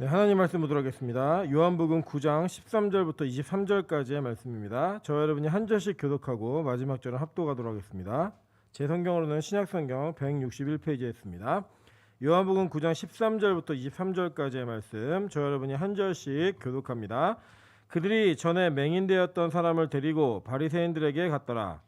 네, 하나님 말씀 보도록 하겠습니다. 요한복음 9장 13절부터 23절까지의 말씀입니다. 저 여러분이 한 절씩 교독하고 마지막 절은 합독하도록 하겠습니다. 제 성경으로는 신약성경 161페이지에 있습니다. 요한복음 9장 13절부터 23절까지의 말씀, 저 여러분이 한 절씩 교독합니다. 그들이 전에 맹인되었던 사람을 데리고 바리새인들에게 갔더라.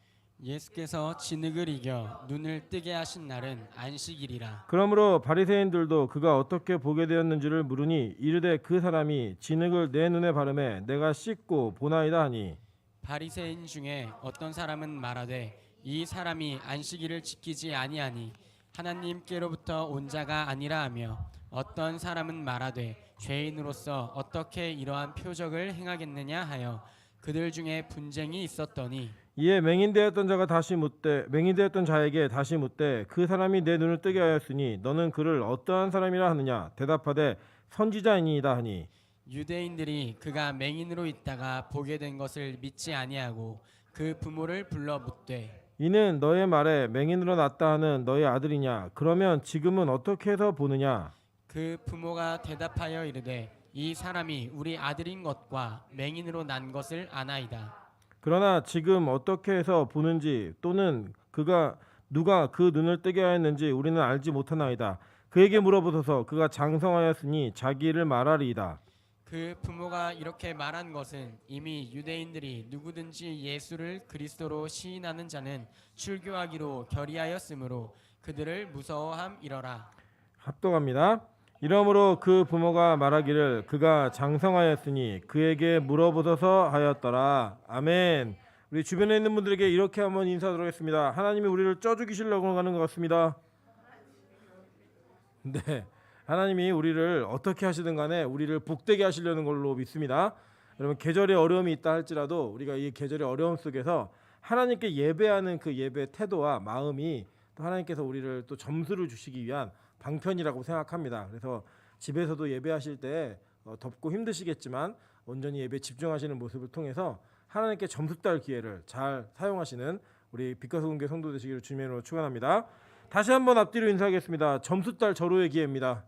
예수께서 진흙을 이겨 눈을 뜨게 하신 날은 안식일이라. 그러므로 바리새인들도 그가 어떻게 보게 되었는지를 물으니 이르되 그 사람이 진흙을 내 눈에 바르매 내가 씻고 보나이다 하니, 바리새인 중에 어떤 사람은 말하되 이 사람이 안식일을 지키지 아니하니 하나님께로부터 온 자가 아니라 하며, 어떤 사람은 말하되 죄인으로서 어떻게 이러한 표적을 행하겠느냐 하여 그들 중에 분쟁이 있었더니, 이에 맹인되었던 자에게 다시 묻되 그 사람이 내 눈을 뜨게 하였으니 너는 그를 어떠한 사람이라 하느냐. 대답하되 선지자이니이다 하니, 유대인들이 그가 맹인으로 있다가 보게 된 것을 믿지 아니하고 그 부모를 불러 묻되, 이는 너의 말에 맹인으로 났다 하는 너의 아들이냐? 그러면 지금은 어떻게 해서 보느냐? 그 부모가 대답하여 이르되 이 사람이 우리 아들인 것과 맹인으로 난 것을 아나이다. 그러나 지금 어떻게 해서 보는지 또는 누가 그 눈을 뜨게 하였는지 우리는 알지 못하나이다. 그에게 물어보소서. 그가 장성하였으니 자기를 말하리이다. 그 부모가 이렇게 말한 것은 이미 유대인들이 누구든지 예수를 그리스도로 시인하는 자는 출교하기로 결의하였으므로 그들을 무서워함이러라. 합독합니다. 이러므로 그 부모가 말하기를 그가 장성하였으니 그에게 물어보소서 하였더라. 아멘. 우리 주변에 있는 분들에게 이렇게 한번 인사드리도록 하겠습니다. 하나님이 우리를 쪄 죽이시려고 하는 것 같습니다. 네, 하나님이 우리를 어떻게 하시든 간에 우리를 복되게 하시려는 걸로 믿습니다. 여러분, 계절의 어려움이 있다 할지라도 우리가 이 계절의 어려움 속에서 하나님께 예배하는 그 예배 태도와 마음이 또 하나님께서 우리를 또 점수를 주시기 위한 방편이라고 생각합니다. 그래서 집에서도 예배하실 때 덥고 힘드시겠지만 온전히 예배에 집중하시는 모습을 통해서 하나님께 점수 딸 기회를 잘 사용하시는 우리 빛과 소금교회 성도 되시기를 주님의 이름으로 축원합니다. 다시 한번 앞뒤로 인사하겠습니다. 점수 딸 절호의 기회입니다.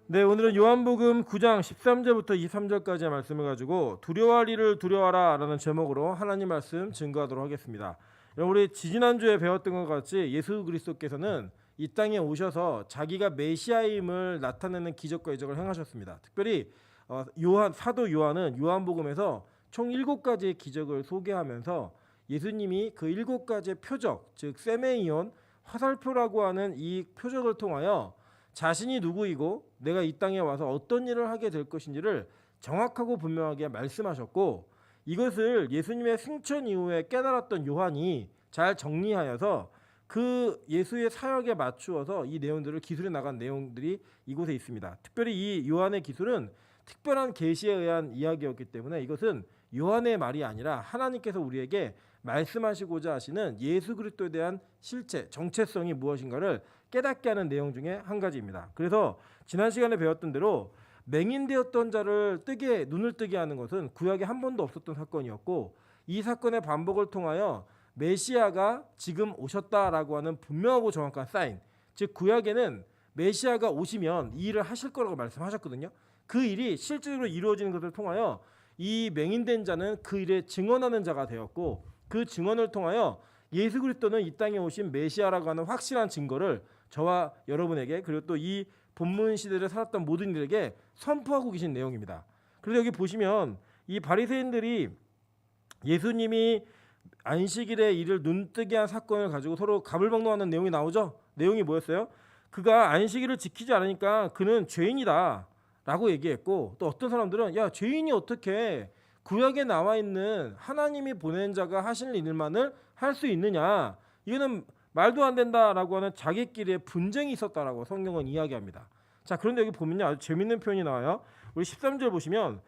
네, 오늘은 요한복음 9장 13절부터 23절까지의 말씀을 가지고 두려워할 일을 두려워하라 라는 제목으로 하나님 말씀 증거하도록 하겠습니다. 우리 지지난주에 배웠던 것 같이 예수 그리스도께서는 이 땅에 오셔서 자기가 메시아임을 나타내는 기적과 이적을 행하셨습니다. 특별히 사도 요한은 요한복음에서 총 7가지의 기적을 소개하면서 예수님이 그 7가지의 표적, 즉 세메이온, 화살표라고 하는 이 표적을 통하여 자신이 누구이고 내가 이 땅에 와서 어떤 일을 하게 될 것인지를 정확하고 분명하게 말씀하셨고, 이것을 예수님의 승천 이후에 깨달았던 요한이 잘 정리하여서 그 예수의 사역에 맞추어서 이 내용들을 기술해 나간 내용들이 이곳에 있습니다. 특별히 이 요한의 기술은 특별한 계시에 의한 이야기였기 때문에 이것은 요한의 말이 아니라 하나님께서 우리에게 말씀하시고자 하시는 예수 그리스도에 대한 실체, 정체성이 무엇인가를 깨닫게 하는 내용 중에 한 가지입니다. 그래서 지난 시간에 배웠던 대로 맹인되었던 자를 눈을 뜨게 하는 것은 구약에 한 번도 없었던 사건이었고, 이 사건의 반복을 통하여 메시아가 지금 오셨다라고 하는 분명하고 정확한 사인, 즉 구약에는 메시아가 오시면 이 일을 하실 거라고 말씀하셨거든요. 그 일이 실제로 이루어지는 것을 통하여 이 맹인된 자는 그 일에 증언하는 자가 되었고, 그 증언을 통하여 예수 그리스도는 이 땅에 오신 메시아라고 하는 확실한 증거를 저와 여러분에게, 그리고 또 이 본문 시대를 살았던 모든 이들에게 선포하고 계신 내용입니다. 그래서 여기 보시면 이 바리새인들이 예수님이 안식일에 이를 눈뜨게 한 사건을 가지고 서로 가불방론하는 내용이 나오죠. 내용이 뭐였어요? 그가 안식일을 지키지 않으니까 그는 죄인이다 라고 얘기했고, 또 어떤 사람들은 야, 죄인이 어떻게 구약에 나와 있는 하나님이 보낸 자가 하실 일만을 할 수 있느냐, 이거는 말도 안 된다라고 하는 자기끼리의 분쟁이 있었다라고 성경은 이야기합니다. 자, 그런데 여기 보면요, 아주 재밌는 표현이 나와요. 우리 13절 보시면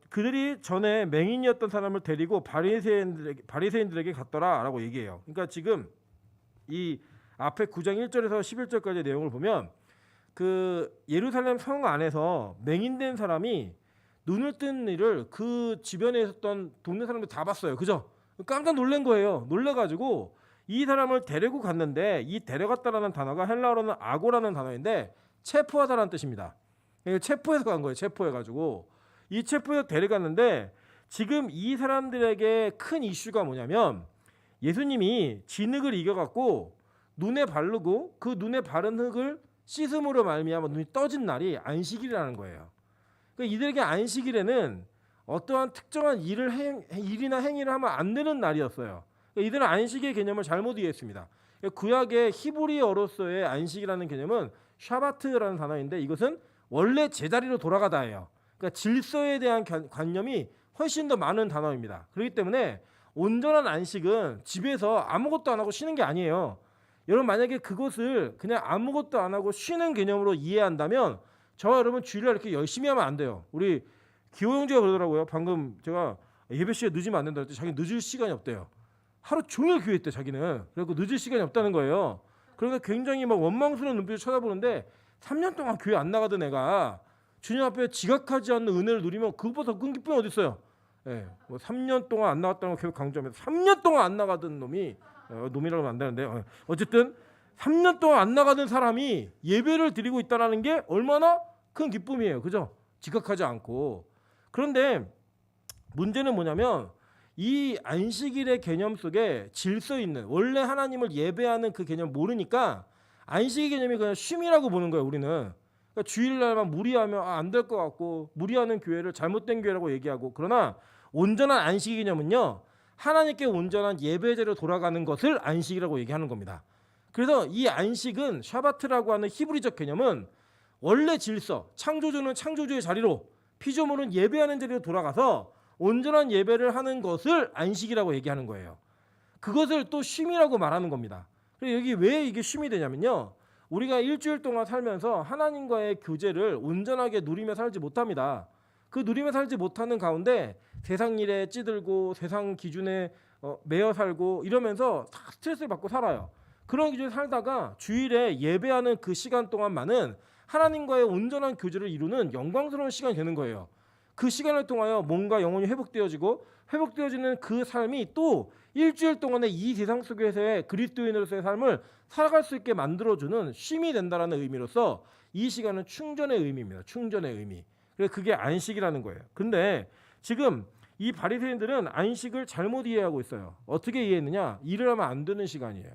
그들이 전에 맹인이었던 사람을 데리고 바리새인들에게 갔더라라고 얘기해요. 그러니까 지금 이 앞에 9장 1절에서 11절까지의 내용을 보면 그 예루살렘 성 안에서 맹인된 사람이 눈을 뜬 일을 그 주변에 있었던 동네 사람들 다 봤어요. 그죠? 깜짝 놀란 거예요. 놀라가지고 이 사람을 데리고 갔는데, 이 데려갔다라는 단어가 헬라어로는 아고라는 단어인데 체포하다라는 뜻입니다. 체포해서 간 거예요. 체포해가지고 이 체포해서 데려갔는데 지금 이 사람들에게 큰 이슈가 뭐냐면 예수님이 진흙을 이겨갖고 눈에 바르고 그 눈에 바른 흙을 씻음으로 말미암아 눈이 떠진 날이 안식일이라는 거예요. 그러니까 이들에게 안식일에는 어떠한 특정한 일이나 행위를 하면 안 되는 날이었어요. 그러니까 이들은 안식의 개념을 잘못 이해했습니다. 구약의 히브리어로서의 안식이라는 개념은 샤바트라는 단어인데 이것은 원래 제자리로 돌아가다예요. 그러니까 질서에 대한 관념이 훨씬 더 많은 단어입니다. 그렇기 때문에 온전한 안식은 집에서 아무것도 안 하고 쉬는 게 아니에요. 여러분 만약에 그것을 그냥 아무것도 안 하고 쉬는 개념으로 이해한다면 저와 여러분 주일날 이렇게 열심히 하면 안 돼요. 우리 기호 형제가 그러더라고요. 방금 제가 예배 시간 늦으면 안 된다 그랬더니 자기 늦을 시간이 없대요. 하루 종일 교회 있대 자기는. 그리고 늦을 시간이 없다는 거예요. 그러니까 굉장히 막 원망스러운 눈빛을 쳐다보는데 3년 동안 교회 안 나가던 애가 주님 앞에 지각하지 않는 은혜를 누리면 그것보다 더 큰 기쁨이 어디 있어요? 예, 뭐 3년 동안 안 나갔다는 걸 계속 강조하면서 3년 동안 안 나가던 놈이 놈이라고 하면 안 되는데 어쨌든 3년 동안 안 나가던 사람이 예배를 드리고 있다는 게 얼마나 큰 기쁨이에요. 그죠? 지각하지 않고. 그런데 문제는 뭐냐면 이 안식일의 개념 속에 질서 있는 원래 하나님을 예배하는 그 개념을 모르니까 안식의 개념이 그냥 쉼이라고 보는 거예요. 우리는. 그러니까 주일날만 무리하면 안 될 것 같고 무리하는 교회를 잘못된 교회라고 얘기하고 그러나 온전한 안식의 개념은요. 하나님께 온전한 예배제로 돌아가는 것을 안식이라고 얘기하는 겁니다. 그래서 이 안식은 샤바트라고 하는 히브리적 개념은 원래 질서, 창조주는 창조주의 자리로 피조물은 예배하는 자리로 돌아가서 온전한 예배를 하는 것을 안식이라고 얘기하는 거예요. 그것을 또 쉼이라고 말하는 겁니다. 그래서 여기 왜 이게 쉼이 되냐면요. 우리가 일주일 동안 살면서 하나님과의 교제를 온전하게 누리며 살지 못합니다. 그 누리며 살지 못하는 가운데 세상 일에 찌들고 세상 기준에 매여 살고 이러면서 다 스트레스를 받고 살아요. 그런 기준에 살다가 주일에 예배하는 그 시간 동안만은 하나님과의 온전한 교제를 이루는 영광스러운 시간이 되는 거예요. 그 시간을 통하여 몸과 영혼이 회복되어지고 회복되어지는 그 삶이 또 일주일 동안의 이 세상 속에서의 그리스도인으로서의 삶을 살아갈 수 있게 만들어주는 쉼이 된다는 의미로서 이 시간은 충전의 의미입니다. 충전의 의미. 그래서 그게 안식이라는 거예요. 근데 지금 이 바리새인들은 안식을 잘못 이해하고 있어요. 어떻게 이해했느냐? 일을 하면 안 되는 시간이에요.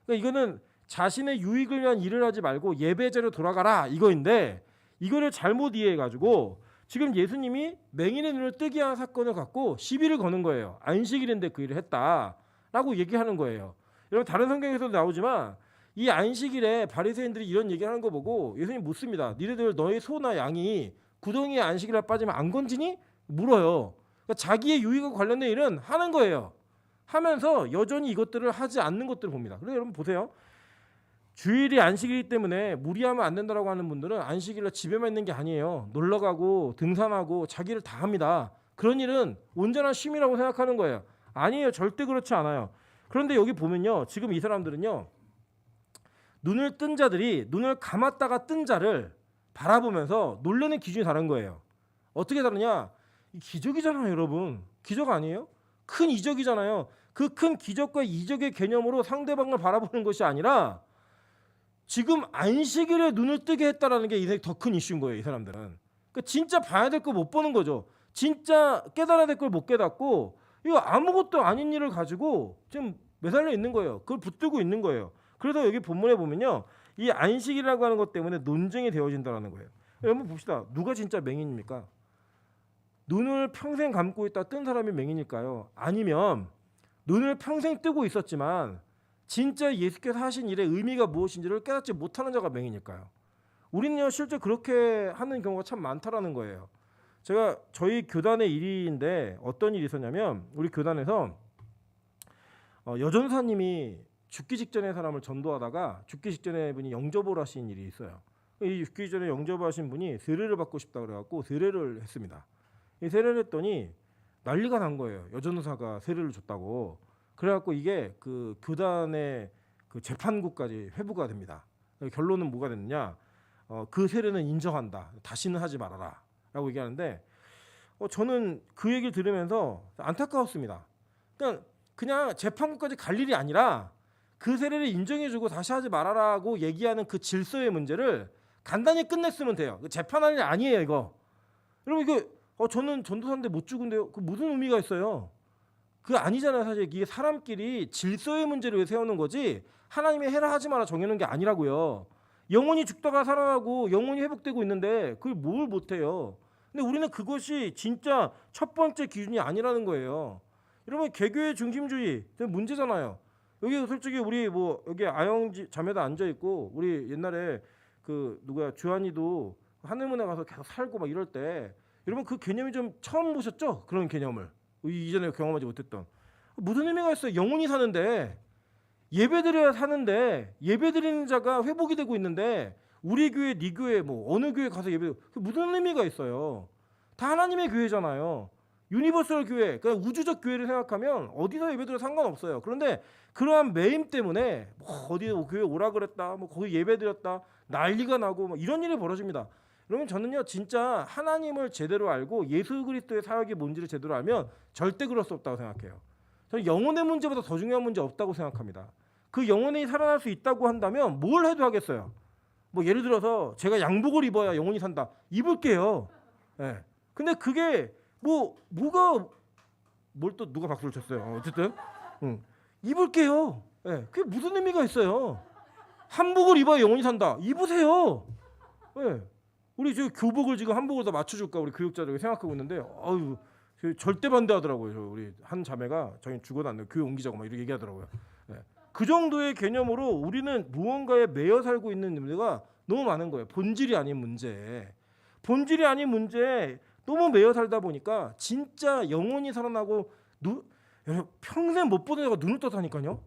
그러니까 이거는 자신의 유익을 위한 일을 하지 말고 예배제로 돌아가라 이거인데 이거를 잘못 이해해가지고 지금 예수님이 맹인의 눈을 뜨게 한 사건을 갖고 시비를 거는 거예요. 안식일인데 그 일을 했다라고 얘기하는 거예요. 여러분 다른 성경에서도 나오지만 이 안식일에 바리새인들이 이런 얘기하는 거 보고 예수님 묻습니다. 니네들 너의 소나 양이 구덩이에 안식일에 빠지면 안 건지니? 물어요. 그러니까 자기의 유익과 관련된 일은 하는 거예요. 하면서 여전히 이것들을 하지 않는 것들을 봅니다. 그래서 여러분 보세요. 주일이 안식이기 때문에 무리하면 안 된다라고 하는 분들은 안식일에 집에만 있는 게 아니에요. 놀러 가고 등산하고 자기를 다 합니다. 그런 일은 온전한 쉼이라고 생각하는 거예요. 아니에요. 절대 그렇지 않아요. 그런데 여기 보면요. 지금 이 사람들은요. 눈을 뜬 자들이 눈을 감았다가 뜬 자를 바라보면서 놀라는 기준이 다른 거예요. 어떻게 다르냐? 이 기적이잖아요, 여러분. 기적 아니에요? 큰 이적이잖아요. 그 큰 기적과 이적의 개념으로 상대방을 바라보는 것이 아니라 지금 안식일에 눈을 뜨게 했다라는 게 더 큰 이슈인 거예요, 이 사람들은. 그러니까 진짜 봐야 될 거 못 보는 거죠. 진짜 깨달아야 될 걸 못 깨닫고 이거 아무것도 아닌 일을 가지고 지금 매달려 있는 거예요. 그걸 붙들고 있는 거예요. 그래서 여기 본문에 보면요. 이 안식이라고 하는 것 때문에 논쟁이 되어진다는 거예요. 여러분 봅시다. 누가 진짜 맹인입니까? 눈을 평생 감고 있다 뜬 사람이 맹인일까요? 아니면 눈을 평생 뜨고 있었지만 진짜 예수께서 하신 일의 의미가 무엇인지를 깨닫지 못하는 자가 맹인일까요? 우리는요 실제 그렇게 하는 경우가 참 많다라는 거예요. 제가 저희 교단의 일인데 어떤 일이 있었냐면 우리 교단에서 여전사님이 죽기 직전에 사람을 전도하다가 죽기 직전에 분이 영접을 하신 일이 있어요. 이 죽기 전에 영접을 하신 분이 세례를 받고 싶다 그래갖고 세례를 했습니다. 이 세례를 했더니 난리가 난 거예요. 여전사가 세례를 줬다고. 그래갖고 이게 그 교단의 그 재판국까지 회부가 됩니다. 결론은 뭐가 됐느냐? 그 세례는 인정한다. 다시는 하지 말아라라고 얘기하는데 저는 그 얘기를 들으면서 안타까웠습니다. 그냥 재판국까지 갈 일이 아니라 그 세례를 인정해주고 다시 하지 말아라고 얘기하는 그 질서의 문제를 간단히 끝냈으면 돼요. 재판할 일 아니에요 이거. 여러분 이거 저는 전도사인데 못 죽은데요. 그 무슨 의미가 있어요? 그거 아니잖아요. 사실 이게 사람끼리 질서의 문제를 왜 세우는 거지 하나님이 해라 하지 마라 정해놓은 게 아니라고요. 영혼이 죽다가 살아나고 영혼이 회복되고 있는데 그걸 뭘 못해요. 근데 우리는 그것이 진짜 첫 번째 기준이 아니라는 거예요. 여러분 개교의 중심주의 문제잖아요. 여기 솔직히 우리 뭐 여기 아영 자매도 앉아 있고 우리 옛날에 그 누구야 주한이도 하늘문에 가서 계속 살고 막 이럴 때 여러분 그 개념이 좀 처음 보셨죠? 그런 개념을 이전에 경험하지 못했던 무슨 의미가 있어요? 영혼이 사는데 예배드려야 사는데 예배드리는 자가 회복이 되고 있는데 우리 교회, 네 교회 뭐 어느 교회 가서 예배 그 무슨 의미가 있어요? 다 하나님의 교회잖아요. 유니버설 교회, 그러니까 우주적 교회를 생각하면 어디서 예배드려도 상관없어요. 그런데 그러한 매임 때문에 뭐 어디 교회 오라 그랬다, 뭐 거기 예배드렸다 난리가 나고 뭐 이런 일이 벌어집니다. 여러분 저는요 진짜 하나님을 제대로 알고 예수 그리스도의 사역이 뭔지를 제대로 알면 절대 그럴 수 없다고 생각해요. 저는 영혼의 문제보다 더 중요한 문제 없다고 생각합니다. 그 영혼이 살아날 수 있다고 한다면 뭘 해도 하겠어요. 뭐 예를 들어서 제가 양복을 입어야 영혼이 산다. 입을게요. 예. 근데 그게 뭐가 뭘 또 누가 박수를 쳤어요. 어쨌든 입을게요. 예. 그게 무슨 의미가 있어요? 한복을 입어야 영혼이 산다. 입으세요. 예. 우리 저 교복을 지금 한복을 다 맞춰줄까 우리 교육자들 생각하고 있는데 아유 절대 반대하더라고요. 우리 한 자매가 저희 죽어났네요. 교회 옮기자고 막 이렇게 얘기하더라고요. 예. 그 정도의 개념으로 우리는 무언가에 매여 살고 있는 문제가 너무 많은 거예요. 본질이 아닌 문제. 본질이 아닌 문제에 너무 매여 살다 보니까 진짜 영혼이 살아나고 평생 못 보던 애가 눈을 떠다니까요.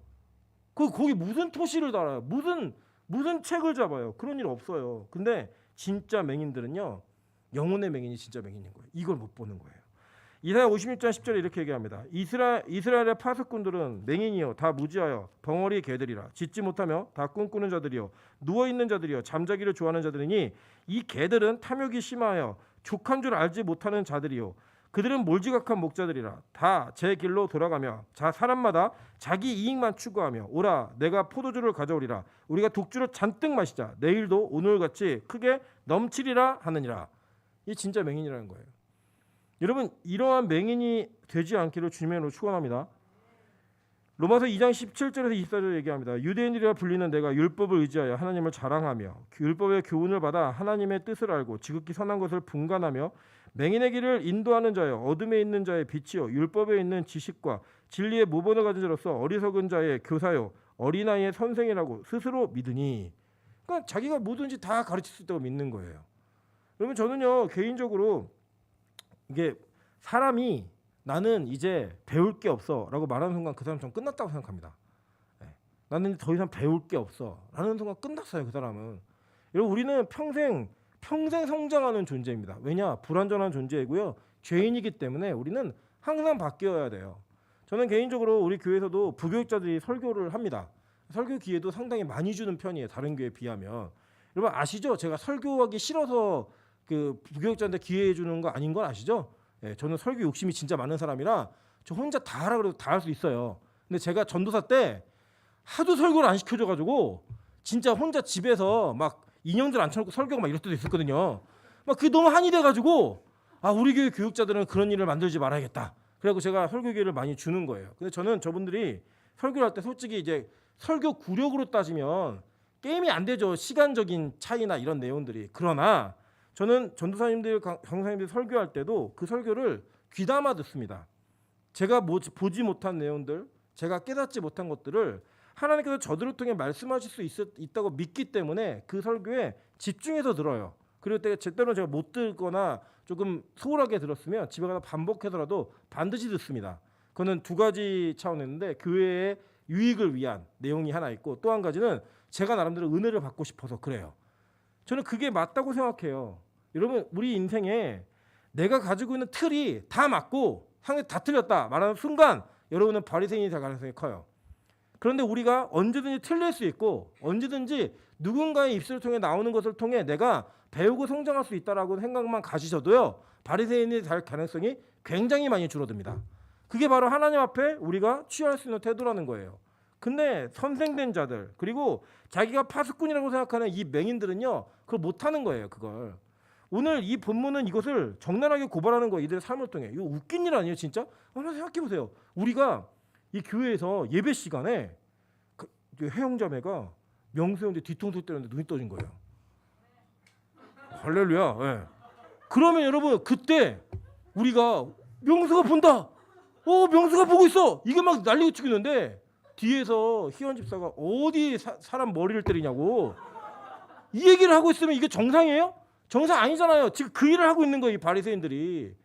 거기 무슨 토시를 달아요. 무슨 책을 잡아요. 그런 일 없어요. 근데 진짜 맹인들은요. 영혼의 맹인이 진짜 맹인인 거예요. 이걸 못 보는 거예요. 이사야 56장 10절에 이렇게 얘기합니다. 이스라엘의 파수꾼들은 맹인이요 다 무지하여 벙어리 개들이라 짖지 못하며 다 꿈꾸는 자들이요 누워있는 자들이요 잠자기를 좋아하는 자들이니 이 개들은 탐욕이 심하여 족한 줄 알지 못하는 자들이요 그들은 몰지각한 목자들이라 다 제 길로 돌아가며 사람마다 자기 이익만 추구하며 오라 내가 포도주를 가져오리라 우리가 독주를 잔뜩 마시자 내일도 오늘같이 크게 넘치리라 하느니라. 이 진짜 맹인이라는 거예요. 여러분 이러한 맹인이 되지 않기를 주님으로 축원합니다. 로마서 2장 17절에서 24절 얘기합니다. 유대인이라 불리는 내가 율법을 의지하여 하나님을 자랑하며 율법의 교훈을 받아 하나님의 뜻을 알고 지극히 선한 것을 분간하며 맹인의 길을 인도하는 자여 어둠에 있는 자의 빛이요 율법에 있는 지식과 진리의 모본을 가진 자로서 어리석은 자의 교사요 어린아이의 선생이라고 스스로 믿으니 그러니까 자기가 뭐든지 다 가르칠 수 있다고 믿는 거예요. 여러분 저는요 개인적으로 이게 사람이 나는 이제 배울 게 없어 라고 말하는 순간 그 사람 전 끝났다고 생각합니다. 나는 더 이상 배울 게 없어 라는 순간 끝났어요. 그 사람은. 여러분 우리는 평생 성장하는 존재입니다. 왜냐? 불완전한 존재이고요. 죄인이기 때문에 우리는 항상 바뀌어야 돼요. 저는 개인적으로 우리 교회에서도 부교육자들이 설교를 합니다. 설교 기회도 상당히 많이 주는 편이에요. 다른 교회에 비하면. 여러분 아시죠? 제가 설교하기 싫어서 그 부교육자한테 기회 주는 거 아닌 건 아시죠? 예, 저는 설교 욕심이 진짜 많은 사람이라 저 혼자 다 하라 그래도 다 할 수 있어요. 근데 제가 전도사 때 하도 설교를 안 시켜줘가지고 진짜 혼자 집에서 막 인형들 앉혀놓고 설교가 막 이럴 때도 있었거든요. 막 그게 너무 한이 돼가지고 우리 교회 교육자들은 그런 일을 만들지 말아야겠다. 그래갖고 제가 설교 기회를 많이 주는 거예요. 근데 저는 저분들이 설교를 할 때 솔직히 이제 설교 구력으로 따지면 게임이 안 되죠. 시간적인 차이나 이런 내용들이. 그러나 저는 전도사님들, 강사님들 설교할 때도 그 설교를 귀담아 듣습니다. 제가 보지 못한 내용들, 제가 깨닫지 못한 것들을 하나님께서 저들을 통해 말씀하실 수 있다고 믿기 때문에 그 설교에 집중해서 들어요. 그리고 때때로는 제가 못 듣거나 조금 소홀하게 들었으면 집에 가서 반복해서라도 반드시 듣습니다. 그거는 두 가지 차원인데 교회의 유익을 위한 내용이 하나 있고 또 한 가지는 제가 나름대로 은혜를 받고 싶어서 그래요. 저는 그게 맞다고 생각해요. 여러분 우리 인생에 내가 가지고 있는 틀이 다 맞고 상대 다 틀렸다 말하는 순간 여러분은 바리새인이 될 가능성이 커요. 그런데 우리가 언제든지 틀릴 수 있고 언제든지 누군가의 입술을 통해 나오는 것을 통해 내가 배우고 성장할 수 있다라고 생각만 가지셔도요 바리새인이 될 가능성이 굉장히 많이 줄어듭니다. 그게 바로 하나님 앞에 우리가 취할 수 있는 태도라는 거예요. 근데 선생된 자들 그리고 자기가 파수꾼이라고 생각하는 이 맹인들은요 그걸 못하는 거예요. 그걸 오늘 이 본문은 이것을 적나라하게 고발하는 거예요. 이들의 삶을 통해. 이거 웃긴 일 아니에요 진짜? 한번 생각해 보세요. 우리가 이 교회에서 예배 시간에 그 해영자매가 명수형제 뒤통수 때렸는데 눈이 떠진 거예요. 할렐루야. 예. 그러면 여러분 그때 우리가 명수가 본다. 명수가 보고 있어. 이게 막 난리가 치고 있는데 뒤에서 희원 집사가 어디 사람 머리를 때리냐고 이 얘기를 하고 있으면 이게 정상이에요? 정상 아니잖아요. 지금 그 일을 하고 있는 거예요. 이 바리새인들이.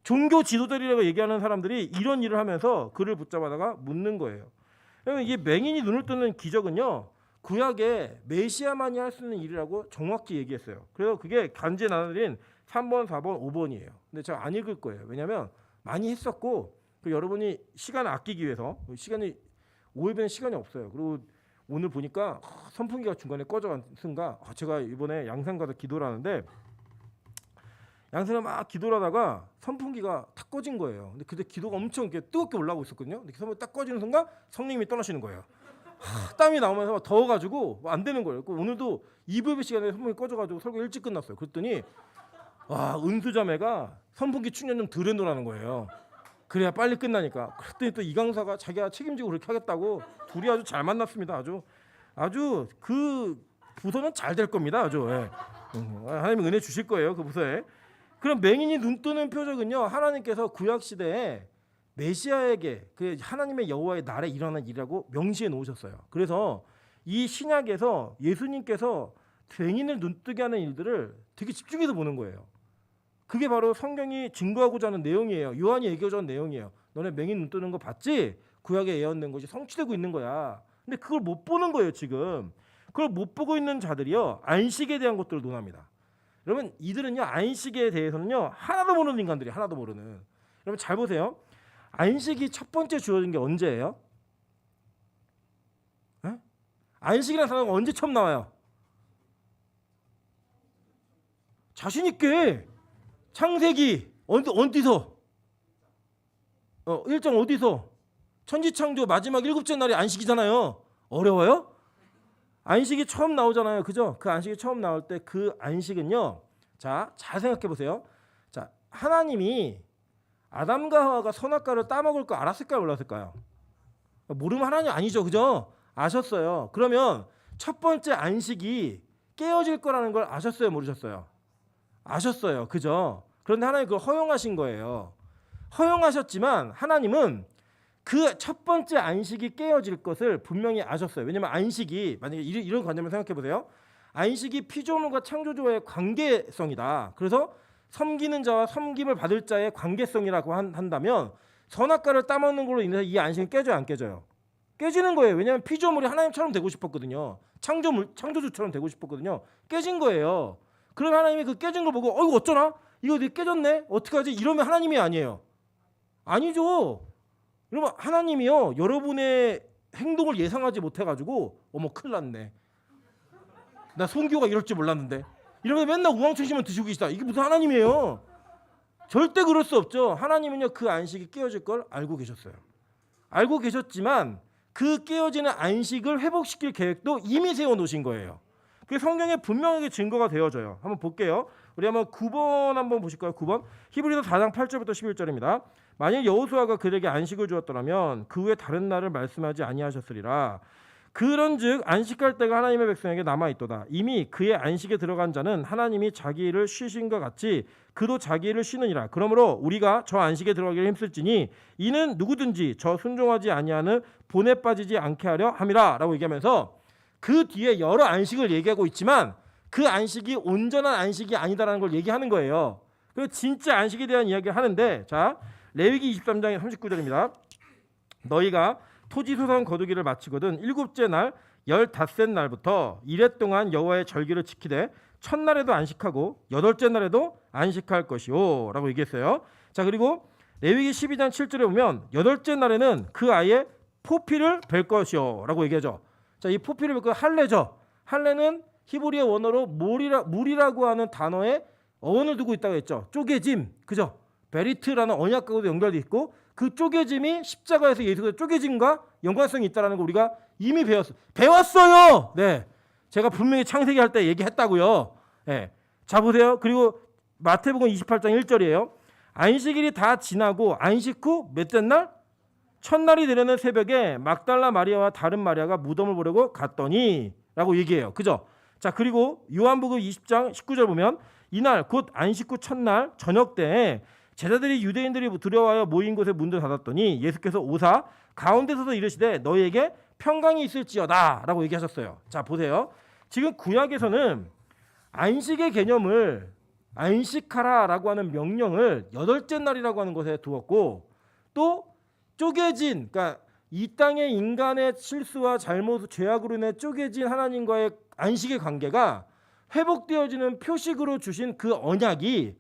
종교 지도자라고 얘기하는 사람들이 이런 일을 하면서 그를 붙잡아다가 묻는 거예요. 그러면 이게 맹인이 눈을 뜨는 기적은요. 구약에 메시아만이 할 수 있는 일이라고 정확히 얘기했어요. 그래서 그게 간제 나눠드린 3번, 4번, 5번이에요. 근데 제가 안 읽을 거예요. 왜냐하면 많이 했었고 여러분이 시간을 아끼기 위해서 시간이 오해되는 시간이 없어요. 그리고 오늘 보니까 선풍기가 중간에 꺼져간 순간 제가 이번에 양산 가서 기도를 하는데 양산을 막 기도를 하다가 선풍기가 탁 꺼진 거예요. 근데 그때 기도가 엄청 이렇게 뜨겁게 올라오고 있었거든요. 근데 선풍기 딱 꺼지는 순간 성령님이 떠나시는 거예요. 땀이 나오면서 막 더워가지고 안 되는 거예요. 오늘도 2부예배 시간에 선풍기 꺼져가지고 설교 일찍 끝났어요. 그랬더니 은수자매가 선풍기 충전 좀 덜 해놓으라는 거예요. 그래야 빨리 끝나니까. 그랬더니 또 이 강사가 자기가 책임지고 그렇게 하겠다고 둘이 아주 잘 만났습니다. 아주 그 부서는 잘 될 겁니다. 아주 예. 하나님 은혜 주실 거예요. 그 부서에. 그럼 맹인이 눈 뜨는 표적은요. 하나님께서 구약 시대에 메시아에게 그 하나님의 여호와의 날에 일어난 일이라고 명시해 놓으셨어요. 그래서 이 신약에서 예수님께서 맹인을 눈뜨게 하는 일들을 되게 집중해서 보는 거예요. 그게 바로 성경이 증거하고자 하는 내용이에요. 요한이 얘기하고자 하는 내용이에요. 너네 맹인 눈 뜨는 거 봤지? 구약에 예언된 것이 성취되고 있는 거야. 근데 그걸 못 보는 거예요 지금. 그걸 못 보고 있는 자들이요. 안식에 대한 것들을 논합니다. 여러분 이들은요. 안식에 대해서는요. 하나도 모르는 인간들이 하나도 모르는. 여러분 잘 보세요. 안식이 첫 번째 주어진 게 언제예요? 에? 안식이라는 단어가 언제 처음 나와요? 자신 있게 창세기 어디서? 1장 어디서? 천지창조 마지막 7째 날이 안식이잖아요. 어려워요? 안식이 처음 나오잖아요. 그죠? 그 안식이 처음 나올 때 그 안식은요. 자, 잘 생각해 보세요. 자, 하나님이 아담과 하와가 선악과를 따먹을 거 알았을까요? 몰랐을까요? 모르면 하나님 아니죠. 그죠? 아셨어요. 그러면 첫 번째 안식이 깨어질 거라는 걸 아셨어요? 모르셨어요? 아셨어요. 그죠? 그런데 하나님 그걸 허용하신 거예요. 허용하셨지만 하나님은 그 첫 번째 안식이 깨어질 것을 분명히 아셨어요. 왜냐하면 안식이 만약에 이런 관점을 생각해 보세요. 안식이 피조물과 창조주와의 관계성이다. 그래서 섬기는 자와 섬김을 받을 자의 관계성이라고 한다면 선악과를 따먹는 걸로 인해서 이 안식은 깨져요, 안 깨져요? 깨지는 거예요. 왜냐하면 피조물이 하나님처럼 되고 싶었거든요. 창조주처럼 되고 싶었거든요. 깨진 거예요. 그럼 하나님이 그 깨진 걸 보고 이거 어쩌나? 이거 깨졌네? 어떡하지? 이러면 하나님이 아니에요. 아니죠. 여러분 하나님이요. 여러분의 행동을 예상하지 못해가지고 어머 큰일 났네. 나 송교가 이럴 줄 몰랐는데. 이러면 맨날 우왕청심만 드시고 계시다. 이게 무슨 하나님이에요? 절대 그럴 수 없죠. 하나님은요. 그 안식이 깨어질 걸 알고 계셨어요. 알고 계셨지만 그 깨어지는 안식을 회복시킬 계획도 이미 세워놓으신 거예요. 그게 성경에 분명하게 증거가 되어져요. 한번 볼게요. 우리 한번 9번 한번 보실까요? 9번. 히브리서 4장 8절부터 11절입니다. 만일 여호수아가 그들에게 안식을 주었더라면 그 후에 다른 날을 말씀하지 아니하셨으리라. 그런즉 안식할 때가 하나님의 백성에게 남아있도다. 이미 그의 안식에 들어간 자는 하나님이 자기 일을 쉬신 것 같이 그도 자기 일을 쉬느니라. 그러므로 우리가 저 안식에 들어가기를 힘쓸지니 이는 누구든지 저 순종하지 아니하는 본에 빠지지 않게 하려 함이라 라고 얘기하면서 그 뒤에 여러 안식을 얘기하고 있지만 그 안식이 온전한 안식이 아니다라는 걸 얘기하는 거예요. 그리고 진짜 안식에 대한 이야기를 하는데 자 레위기 23장의 39절입니다. 너희가 토지 소산 거두기를 마치거든 7째 날 15셋 날부터 이래 동안 여호와의 절기를 지키되 첫날에도 안식하고 8째 날에도 안식할 것이오 라고 얘기했어요. 자 그리고 레위기 12장 7절에 보면 8째 날에는 그 아이의 포피를 벨 것이오 라고 얘기하죠. 자, 이 포피를 벨 것 할례죠. 할례는 히브리의 원어로 물이라고 하는 단어에 어원을 두고 있다고 했죠. 쪼개짐, 그죠? 베리트라는 언약과도 연결돼 있고 그 쪼개짐이 십자가에서 예수가 쪼개짐과 연관성이 있다는 거 우리가 이미 배웠어요. 네, 제가 분명히 창세기 할 때 얘기했다고요. 네. 자 보세요. 그리고 마태복음 28장 1절이에요. 안식일이 다 지나고 안식 후 몇째 날? 첫날이 되려는 새벽에 막달라 마리아와 다른 마리아가 무덤을 보려고 갔더니 라고 얘기해요. 그죠? 자 그리고 요한복음 20장 19절 보면 이날 곧 안식 후 첫날 저녁 때에 제자들이 유대인들이 두려워하여 모인 곳에 문을 닫았더니 예수께서 오사 가운데 서서 이르시되 너희에게 평강이 있을지어다 라고 얘기하셨어요. 자 보세요. 지금 구약에서는 안식의 개념을 안식하라 라고 하는 명령을 여덟째 날이라고 하는 것에 두었고 또 쪼개진 그러니까 이 땅의 인간의 실수와 잘못 죄악으로 인해 쪼개진 하나님과의 안식의 관계가 회복되어지는 표식으로 주신 그 언약이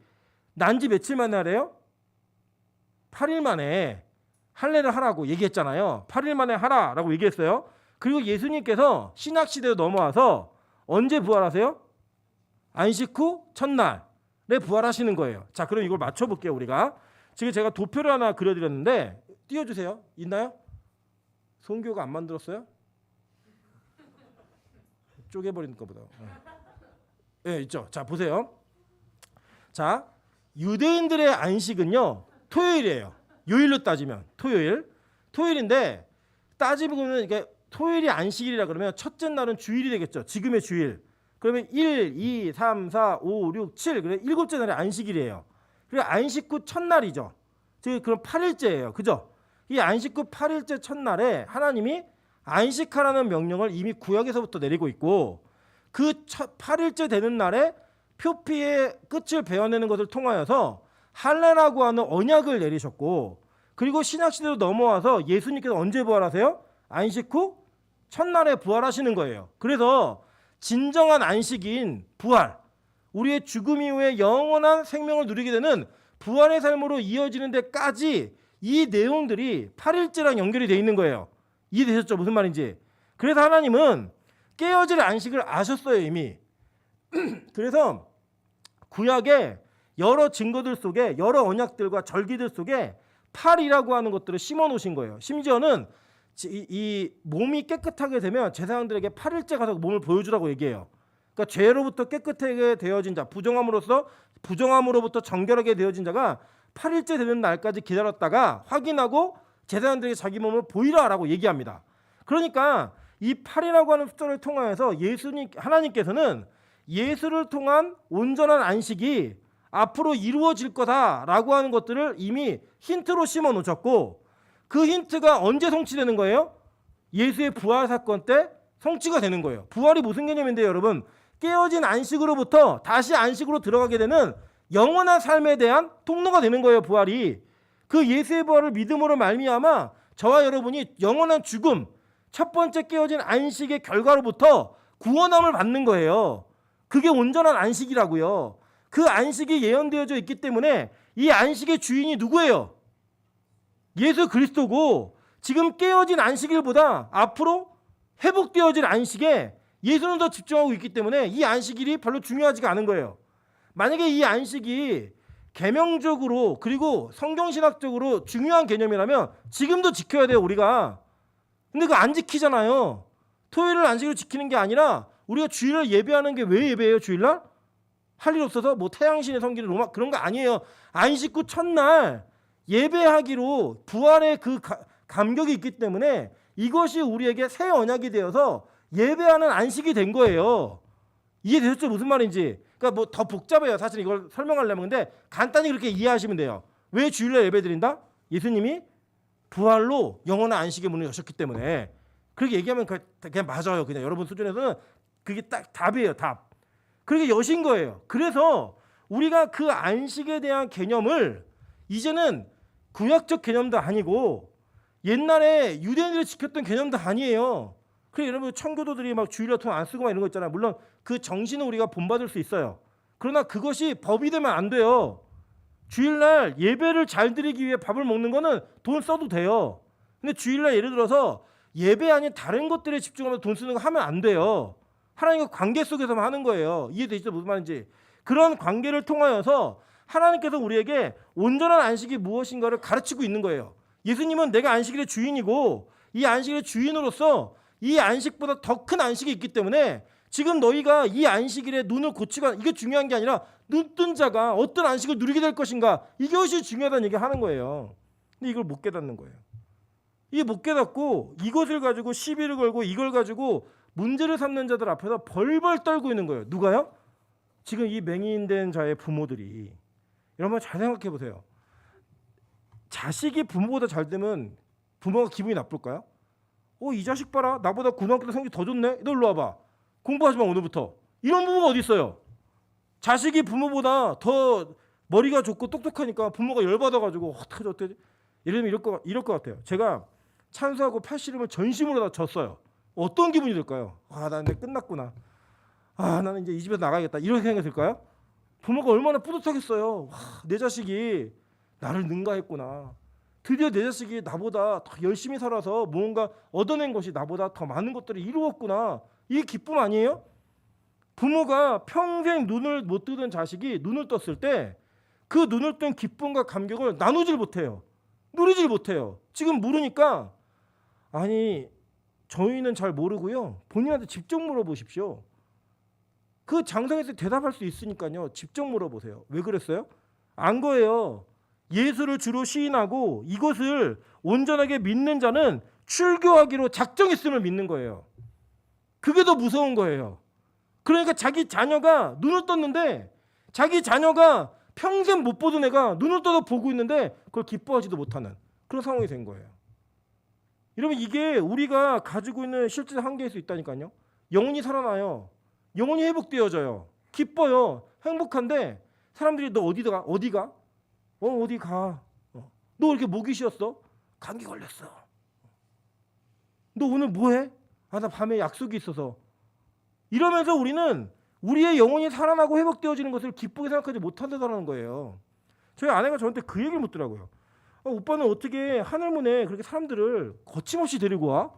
난지 며칠 만에 하래요? 8일 만에 할례를 하라고 얘기했잖아요. 8일 만에 하라라고 얘기했어요. 그리고 예수님께서 신약시대로 넘어와서 언제 부활하세요? 안식 후 첫날에 부활하시는 거예요. 자 그럼 이걸 맞춰볼게요. 우리가 지금 제가 도표를 하나 그려드렸는데 띄워주세요. 있나요? 송교가 안 만들었어요? 쪼개버리는 것보다. 네, 있죠. 자 보세요. 자 유대인들의 안식은요 토요일이에요. 요일로 따지면 토요일인데 따지면 이게 토요일이 안식일이라 그러면 첫째 날은 주일이 되겠죠. 지금의 주일. 그러면 1, 2, 3, 4, 5, 6, 7 그래 일곱째 날이 안식일이에요. 그리고 안식 후 첫날이죠. 즉 그럼 8일째예요. 그죠? 이 안식 후 8일째 첫날에 하나님이 안식하라는 명령을 이미 구약에서부터 내리고 있고 그 8일째 되는 날에 표피의 끝을 베어내는 것을 통하여서 할례라고 하는 언약을 내리셨고 그리고 신약시대로 넘어와서 예수님께서 언제 부활하세요? 안식 후 첫날에 부활하시는 거예요. 그래서 진정한 안식인 부활, 우리의 죽음 이후에 영원한 생명을 누리게 되는 부활의 삶으로 이어지는 데까지 이 내용들이 8일째랑 연결이 되어 있는 거예요. 이해되셨죠? 무슨 말인지. 그래서 하나님은 깨어질 안식을 아셨어요 이미. 그래서 구약의 여러 증거들 속에 여러 언약들과 절기들 속에 8이라고 하는 것들을 심어 놓으신 거예요. 심지어는 이 몸이 깨끗하게 되면 제사장들에게 8일째 가서 몸을 보여주라고 얘기해요. 그러니까 죄로부터 깨끗하게 되어진 자, 부정함으로부터 정결하게 되어진 자가 8일째 되는 날까지 기다렸다가 확인하고 제사장들에게 자기 몸을 보이라라고 얘기합니다. 그러니까 이 8이라고 하는 숫자를 통하여서 하나님께서는 예수를 통한 온전한 안식이 앞으로 이루어질 거다라고 하는 것들을 이미 힌트로 심어 놓으셨고 그 힌트가 언제 성취되는 거예요? 예수의 부활 사건 때 성취가 되는 거예요. 부활이 무슨 개념인데요, 여러분? 깨어진 안식으로부터 다시 안식으로 들어가게 되는 영원한 삶에 대한 통로가 되는 거예요, 부활이. 그 예수의 부활을 믿음으로 말미암아 저와 여러분이 영원한 죽음, 첫 번째 깨어진 안식의 결과로부터 구원함을 받는 거예요. 그게 온전한 안식이라고요. 그 안식이 예언되어져 있기 때문에 이 안식의 주인이 누구예요? 예수 그리스도고 지금 깨어진 안식일보다 앞으로 회복되어질 안식에 예수는 더 집중하고 있기 때문에 이 안식일이 별로 중요하지가 않은 거예요. 만약에 이 안식이 계명적으로 그리고 성경신학적으로 중요한 개념이라면 지금도 지켜야 돼요 우리가. 근데 그거 안 지키잖아요. 토요일을 안식으로 지키는 게 아니라 우리가 주일을 예배하는 게 왜 예배해요? 주일날? 할 일 없어서 뭐 태양신의 섬기는 로마 그런 거 아니에요. 안식 후 첫날 예배하기로 부활의 그 감격이 있기 때문에 이것이 우리에게 새 언약이 되어서 예배하는 안식이 된 거예요. 이해되셨죠? 무슨 말인지. 그러니까 뭐 더 복잡해요. 사실 이걸 설명하려면. 근데 간단히 그렇게 이해하시면 돼요. 왜 주일날 예배드린다? 예수님이 부활로 영원한 안식의 문을 여셨기 때문에. 그렇게 얘기하면 그냥 맞아요. 그냥 여러분 수준에서는 그게 딱 답이에요. 답. 그렇게 여신 거예요. 그래서 우리가 그 안식에 대한 개념을 이제는 구약적 개념도 아니고 옛날에 유대인들이 지켰던 개념도 아니에요. 그래 여러분 청교도들이 막 주일날 돈 안 쓰고 막 이런 거 있잖아요. 물론 그 정신은 우리가 본받을 수 있어요. 그러나 그것이 법이 되면 안 돼요. 주일날 예배를 잘 드리기 위해 밥을 먹는 거는 돈 써도 돼요. 근데 주일날 예를 들어서 예배 아닌 다른 것들에 집중하면서 돈 쓰는 거 하면 안 돼요. 하나님과 관계 속에서만 하는 거예요. 이해되시죠? 무슨 말인지. 그런 관계를 통하여서 하나님께서 우리에게 온전한 안식이 무엇인가를 가르치고 있는 거예요. 예수님은 내가 안식일의 주인이고 이 안식일의 주인으로서 이 안식보다 더 큰 안식이 있기 때문에 지금 너희가 이 안식일에 눈을 고치고 이게 중요한 게 아니라 눈뜬 자가 어떤 안식을 누리게 될 것인가 이것이 중요하다는 얘기를 하는 거예요. 근데 이걸 못 깨닫는 거예요. 이게 못 깨닫고 이것을 가지고 시비를 걸고 이걸 가지고 문제를 삼는 자들 앞에서 벌벌 떨고 있는 거예요. 누가요? 지금 이 맹인된 자의 부모들이. 여러분 잘 생각해 보세요. 자식이 부모보다 잘 되면 부모가 기분이 나쁠까요? 이 자식 봐라. 나보다 고등학교 때 성적 더 좋네. 너 일로 와봐. 공부하지 마 오늘부터. 이런 부모가 어디 있어요? 자식이 부모보다 더 머리가 좋고 똑똑하니까 부모가 열받아가지고 어떡하지? 이러면 이럴 것 같아요. 제가 찬수하고 팔씨름을 전심으로 다 졌어요. 어떤 기분이 들까요? 나 이제 끝났구나. 나는 이제 이 집에서 나가야겠다. 이런 생각이 들까요? 부모가 얼마나 뿌듯하겠어요. 내 자식이 나를 능가했구나. 드디어 내 자식이 나보다 더 열심히 살아서 무언가 얻어낸 것이 나보다 더 많은 것들을 이루었구나. 이게 기쁨 아니에요? 부모가 평생 눈을 못 뜨던 자식이 눈을 떴을 때 그 눈을 뜬 기쁨과 감격을 나누질 못해요. 누리질 못해요. 지금 모르니까 아니 저희는 잘 모르고요. 본인한테 직접 물어보십시오. 그 장성에서 대답할 수 있으니까요. 직접 물어보세요. 왜 그랬어요? 안 거예요. 예수를 주로 시인하고 이것을 온전하게 믿는 자는 출교하기로 작정했음을 믿는 거예요. 그게 더 무서운 거예요. 그러니까 자기 자녀가 눈을 떴는데 자기 자녀가 평생 못 보던 애가 눈을 떠서 보고 있는데 그걸 기뻐하지도 못하는 그런 상황이 된 거예요. 여러분 이게 우리가 가지고 있는 실제 한계일 수 있다니까요. 영혼이 살아나요. 영혼이 회복되어져요. 기뻐요. 행복한데 사람들이 너 어디 가? 어디 가? 어디 가? 너 이렇게 목이 쉬었어? 감기 걸렸어. 너 오늘 뭐해? 나 밤에 약속이 있어서. 이러면서 우리는 우리의 영혼이 살아나고 회복되어지는 것을 기쁘게 생각하지 못한다는 거예요. 저희 아내가 저한테 그 얘기를 묻더라고요. 오빠는 어떻게 하늘문에 그렇게 사람들을 거침없이 데리고 와?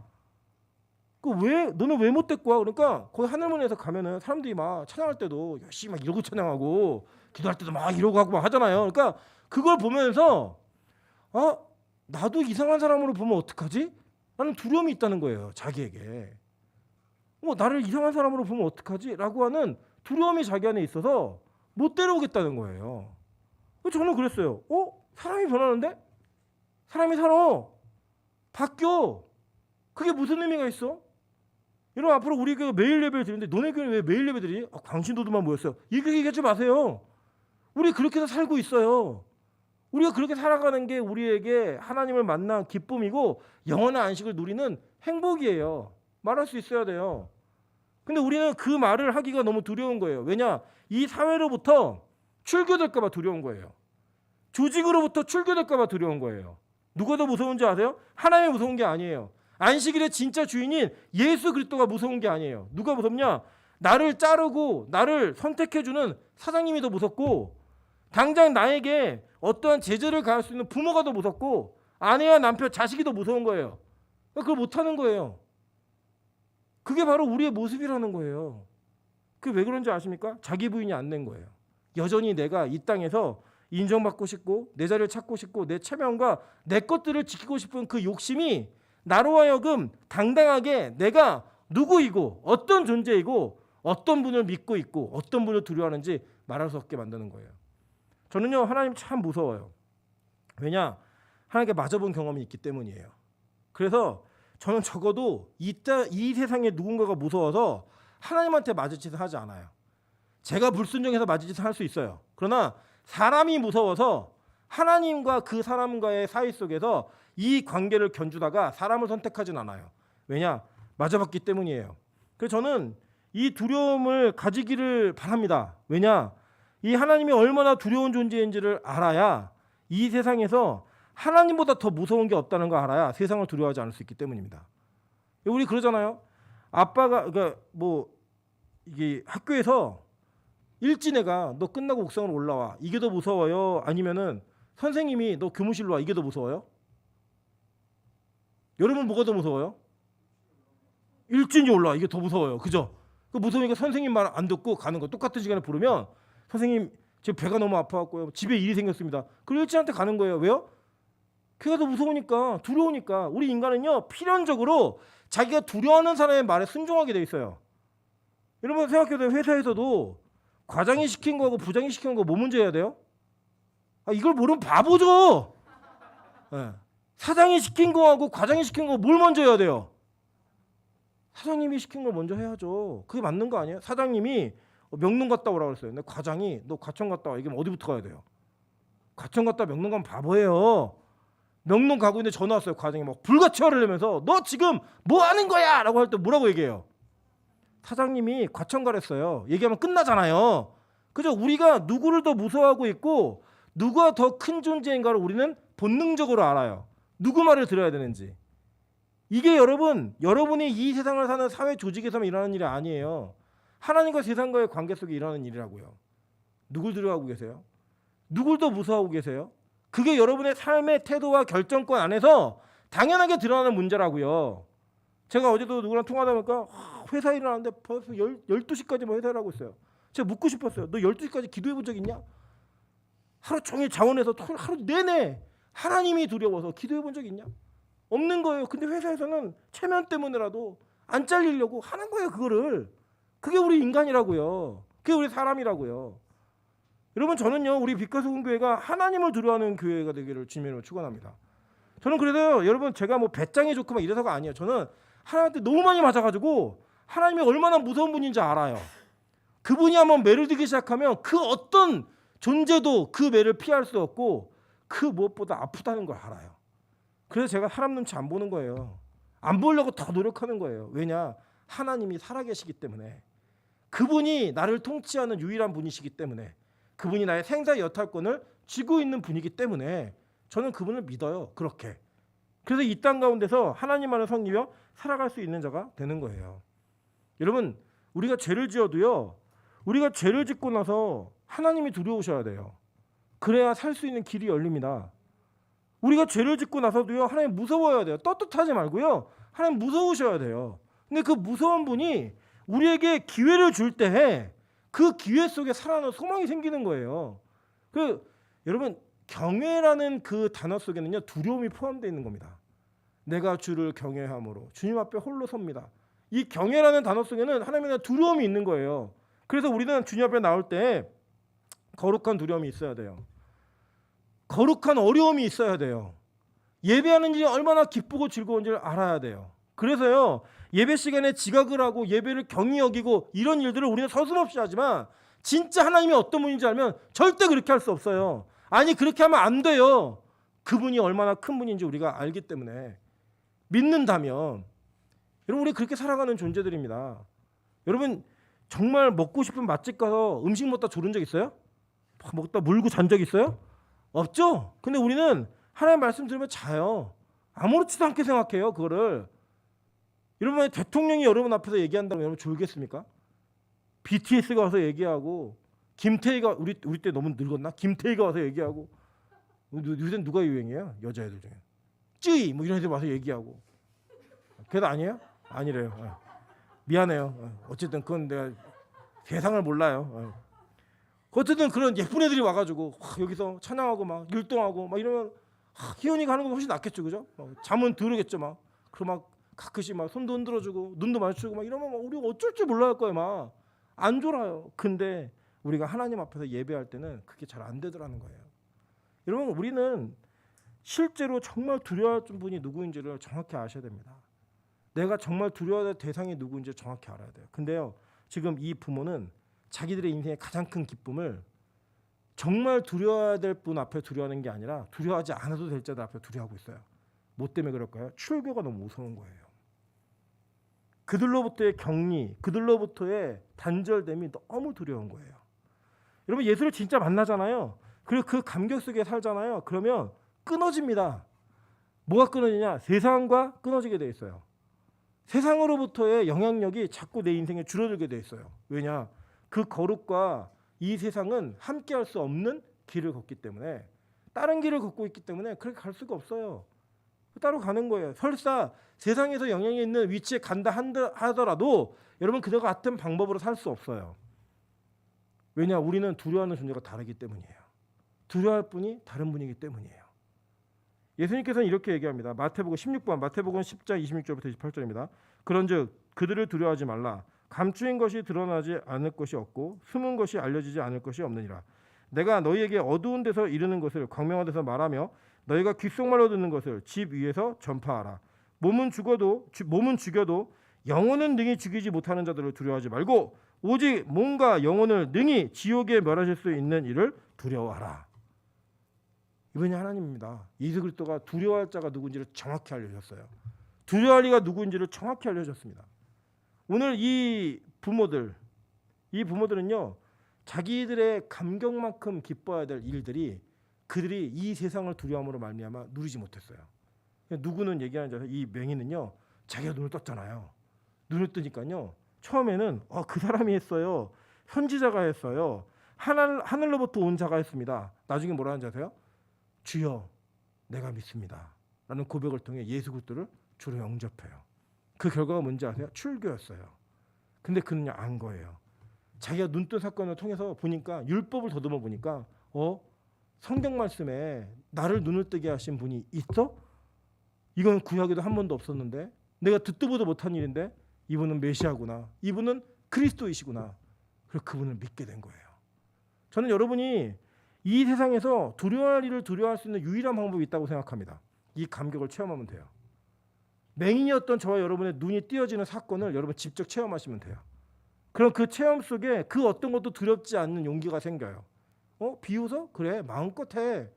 너는 왜 못 데리고 와? 그러니까 거기 하늘문에서 가면은 사람들이 막 찬양할 때도 열심히 막 이러고 찬양하고 기도할 때도 막 이러고 하고 막 하잖아요. 그러니까 그걸 보면서 나도 이상한 사람으로 보면 어떡하지? 라는 두려움이 있다는 거예요. 자기에게. 나를 이상한 사람으로 보면 어떡하지? 라고 하는 두려움이 자기 안에 있어서 못 데려오겠다는 거예요. 저는 그랬어요. 사람이 변하는데? 사람이 살아. 바뀌어. 그게 무슨 의미가 있어? 여러분 앞으로 우리 교회 매일 예배를 드리는데 너네 교회는 왜 매일 예배 드리? 광신도들만 모였어요. 이렇게 얘기하지 마세요. 우리 그렇게 해서 살고 있어요. 우리가 그렇게 살아가는 게 우리에게 하나님을 만난 기쁨이고 영원한 안식을 누리는 행복이에요. 말할 수 있어야 돼요. 근데 우리는 그 말을 하기가 너무 두려운 거예요. 왜냐? 이 사회로부터 출교될까 봐 두려운 거예요. 조직으로부터 출교될까 봐 두려운 거예요. 누가 더 무서운지 아세요? 하나님이 무서운 게 아니에요. 안식일의 진짜 주인인 예수 그리스도가 무서운 게 아니에요. 누가 무섭냐? 나를 자르고 나를 선택해주는 사장님이 더 무섭고 당장 나에게 어떠한 제재를 가할 수 있는 부모가 더 무섭고 아내와 남편, 자식이 더 무서운 거예요. 그걸 못하는 거예요. 그게 바로 우리의 모습이라는 거예요. 그게 왜 그런지 아십니까? 자기 부인이 안 된 거예요. 여전히 내가 이 땅에서 인정받고 싶고 내 자리를 찾고 싶고 내 체면과 내 것들을 지키고 싶은 그 욕심이 나로 하여금 당당하게 내가 누구이고 어떤 존재이고 어떤 분을 믿고 있고 어떤 분을 두려워하는지 말할 수 없게 만드는 거예요. 저는요 하나님 참 무서워요. 왜냐? 하나님께 맞아본 경험이 있기 때문이에요. 그래서 저는 적어도 이 세상에 누군가가 무서워서 하나님한테 맞을 짓을 하지 않아요. 제가 불순종해서 맞을 짓을 할 수 있어요. 그러나 사람이 무서워서 하나님과 그 사람과의 사이 속에서 이 관계를 견주다가 사람을 선택하진 않아요. 왜냐? 맞아봤기 때문이에요. 그래서 저는 이 두려움을 가지기를 바랍니다. 왜냐? 이 하나님이 얼마나 두려운 존재인지를 알아야 이 세상에서 하나님보다 더 무서운 게 없다는 걸 알아야 세상을 두려워하지 않을 수 있기 때문입니다. 우리 그러잖아요. 아빠가 이게 학교에서 일진애가 너 끝나고 옥상으로 올라와. 이게 더 무서워요? 아니면은 선생님이 너 교무실로 와. 이게 더 무서워요? 여러분 뭐가 더 무서워요? 일진이 올라와. 이게 더 무서워요. 그죠? 그 무서우니까 선생님 말 안 듣고 가는 거. 똑같은 시간에 부르면 선생님 지금 배가 너무 아파갖고요. 집에 일이 생겼습니다. 그리고 일진한테 가는 거예요. 왜요? 걔가 더 무서우니까, 두려우니까. 우리 인간은요, 필연적으로 자기가 두려워하는 사람의 말에 순종하게 돼 있어요. 여러분 생각해도 회사에서도 과장이 시킨 거하고 부장이 시킨 거 뭐 먼저 해야 돼요? 이걸 모르면 바보죠. 네. 사장이 시킨 거하고 과장이 시킨 거 뭘 먼저 해야 돼요? 사장님이 시킨 걸 먼저 해야죠. 그게 맞는 거 아니에요? 사장님이 명동 갔다 오라고 그랬어요. 근데 과장이 너 과천 갔다 와. 이게 어디부터 가야 돼요? 과천 갔다 명동 가면 바보예요. 명동 가고 있는데 전화 왔어요. 과장이 막 불같이 화를 내면서 너 지금 뭐 하는 거야? 라고 할 때 뭐라고 얘기해요? 사장님이 과천 가랬어요. 얘기하면 끝나잖아요. 그죠? 우리가 누구를 더 무서워하고 있고 누가 더 큰 존재인가를 우리는 본능적으로 알아요. 누구 말을 들어야 되는지. 이게 여러분이 이 세상을 사는 사회 조직에서만 일어나는 일이 아니에요. 하나님과 세상과의 관계 속에 일어나는 일이라고요. 누굴 두려워하고 계세요? 누굴 더 무서워하고 계세요? 그게 여러분의 삶의 태도와 결정권 안에서 당연하게 드러나는 문제라고요. 제가 어제도 누구랑 통화하다 보니까 회사 일을 하는데 벌써 12시까지 뭐 회사를 하고 있어요. 제가 묻고 싶었어요. 너 12시까지 기도해 본 적 있냐? 하루 종일 자원해서 하루 내내 하나님이 두려워서 기도해 본 적 있냐? 없는 거예요. 근데 회사에서는 체면 때문에라도 안 잘리려고 하는 거예요. 그거를. 그게 우리 인간이라고요. 그게 우리 사람이라고요. 여러분 저는요. 우리 빛과 소금 교회가 하나님을 두려워하는 교회가 되기를 주님으로 축원합니다. 저는 그래서 여러분 제가 뭐 배짱이 좋고 막 이래서가 아니에요. 저는 하나님한테 너무 많이 맞아가지고 하나님이 얼마나 무서운 분인지 알아요. 그분이 한번 매를 들기 시작하면 그 어떤 존재도 그 매를 피할 수 없고 그 무엇보다 아프다는 걸 알아요. 그래서 제가 사람 눈치 안 보는 거예요. 안 보려고 더 노력하는 거예요. 왜냐? 하나님이 살아계시기 때문에. 그분이 나를 통치하는 유일한 분이시기 때문에. 그분이 나의 생사 여탈권을 쥐고 있는 분이기 때문에 저는 그분을 믿어요. 그렇게. 그래서 이 땅 가운데서 하나님만을 섬기며 살아갈 수 있는 자가 되는 거예요. 여러분 우리가 죄를 지어도요. 우리가 죄를 짓고 나서 하나님이 두려우셔야 돼요. 그래야 살 수 있는 길이 열립니다. 우리가 죄를 짓고 나서도요. 하나님 무서워야 돼요. 떳떳하지 말고요. 하나님 무서우셔야 돼요. 근데 그 무서운 분이 우리에게 기회를 줄 때 그 기회 속에 살아나는 소망이 생기는 거예요. 여러분 경외라는 그 단어 속에는요. 두려움이 포함되어 있는 겁니다. 내가 주를 경외함으로 주님 앞에 홀로 섭니다. 이 경외라는 단어 속에는 하나님에 대한 두려움이 있는 거예요. 그래서 우리는 주님 앞에 나올 때 거룩한 두려움이 있어야 돼요. 거룩한 어려움이 있어야 돼요. 예배하는 일이 얼마나 기쁘고 즐거운지를 알아야 돼요. 그래서요. 예배 시간에 지각을 하고 예배를 경히 여기고 이런 일들을 우리는 서슴없이 하지만 진짜 하나님이 어떤 분인지 알면 절대 그렇게 할 수 없어요. 아니 그렇게 하면 안 돼요. 그분이 얼마나 큰 분인지 우리가 알기 때문에 믿는다면 여러분 우리 그렇게 살아가는 존재들입니다. 여러분 정말 먹고 싶은 맛집 가서 음식 먹다 졸은 적 있어요? 먹다 물고 잔 적 있어요? 없죠? 근데 우리는 하나님 말씀 들으면 자요. 아무렇지도 않게 생각해요. 그거를. 여러분 대통령이 여러분 앞에서 얘기한다면 여러분 졸겠습니까? BTS가 와서 얘기하고 김태희가 우리 때 너무 늙었나? 김태희가 와서 얘기하고 요새 누가 유행이에요? 여자애들 중에 쯔이 뭐 이런 애들 와서 얘기하고 그래도 아니에요? 아니래요. 미안해요. 어쨌든 그건 내가 세상을 몰라요. 어쨌든 그런 예쁜 애들이 와가지고 여기서 찬양하고 막 율동하고 막 이러면 희연이가 하는 건 훨씬 낫겠죠, 그죠? 잠은 들으겠죠, 막. 그럼 막 가끔씩 막 손도 흔들어주고 눈도 마주치고 막 이러면 막 우리가 어쩔 줄 몰라 할 거예요, 막. 안 졸아요. 근데 우리가 하나님 앞에서 예배할 때는 그게 잘 안 되더라는 거예요. 여러분 우리는 실제로 정말 두려워할 분이 누구인지를 정확히 아셔야 됩니다. 내가 정말 두려워할 대상이 누구인지 정확히 알아야 돼요. 근데요, 지금 이 부모는 자기들의 인생의 가장 큰 기쁨을 정말 두려워야 될 분 앞에 두려워하는 게 아니라 두려워하지 않아도 될 자들 앞에 두려워하고 있어요. 뭐 때문에 그럴까요? 출교가 너무 무서운 거예요. 그들로부터의 격리, 그들로부터의 단절됨이 너무 두려운 거예요. 여러분 예수를 진짜 만나잖아요. 그리고 그 감격 속에 살잖아요. 그러면 끊어집니다. 뭐가 끊어지냐? 세상과 끊어지게 돼 있어요. 세상으로부터의 영향력이 자꾸 내 인생에 줄어들게 돼 있어요. 왜냐? 그 거룩과 이 세상은 함께할 수 없는 길을 걷기 때문에 다른 길을 걷고 있기 때문에 그렇게 갈 수가 없어요. 따로 가는 거예요. 설사 세상에서 영향이 있는 위치에 간다 하더라도 여러분 그들과 같은 방법으로 살 수 없어요. 왜냐? 우리는 두려워하는 존재가 다르기 때문이에요. 두려워할 분이 다른 분이기 때문이에요. 예수님께서는 이렇게 얘기합니다. 마태복음 16번, 마태복음 10장 26절부터 28절입니다. 그런즉 그들을 두려워하지 말라. 감추인 것이 드러나지 않을 것이 없고 숨은 것이 알려지지 않을 것이 없느니라. 내가 너희에게 어두운 데서 이르는 것을 광명한 데서 말하며 너희가 귓속말로 듣는 것을 집 위에서 전파하라. 몸은 죽여도 영혼은 능히 죽이지 못하는 자들을 두려워하지 말고 오직 몸과 영혼을 능히 지옥에 멸하실 수 있는 이를 두려워하라. 이분이 하나님입니다. 예수 그리스도가 두려워할 자가 누군지를 정확히 알려줬어요. 두려워할 이가 누구인지를 정확히 알려줬습니다. 오늘 이 부모들은요, 자기들의 감격만큼 기뻐해야 될 일들이 그들이 이 세상을 두려움으로 말미암아 누리지 못했어요. 누구는 얘기하는 줄 아세요? 이 맹인은요, 자기가 눈을 떴잖아요. 눈을 뜨니까요, 처음에는 그 사람이 했어요. 선지자가 했어요. 하늘로부터 온 자가 했습니다. 나중에 뭐라 하는지 아세요? 주여, 내가 믿습니다. 라는 고백을 통해 예수 그리스도를 주로 영접해요. 그 결과가 뭔지 아세요? 출교였어요. 근데 그는 안 거예요. 자기가 눈뜬 사건을 통해서 보니까, 율법을 더듬어 보니까 성경 말씀에 나를 눈을 뜨게 하신 분이 있어? 이건 구약에도 한 번도 없었는데, 내가 듣도 보도 못한 일인데 이분은 메시아구나, 이분은 그리스도이시구나. 그래서 그분을 믿게 된 거예요. 저는 여러분이 이 세상에서 두려워할 일을 두려워할 수 있는 유일한 방법이 있다고 생각합니다. 이 감격을 체험하면 돼요. 맹인이었던 저와 여러분의 눈이 띄어지는 사건을 여러분 직접 체험하시면 돼요. 그럼 그 체험 속에 그 어떤 것도 두렵지 않는 용기가 생겨요. 비웃어? 그래, 마음껏 해.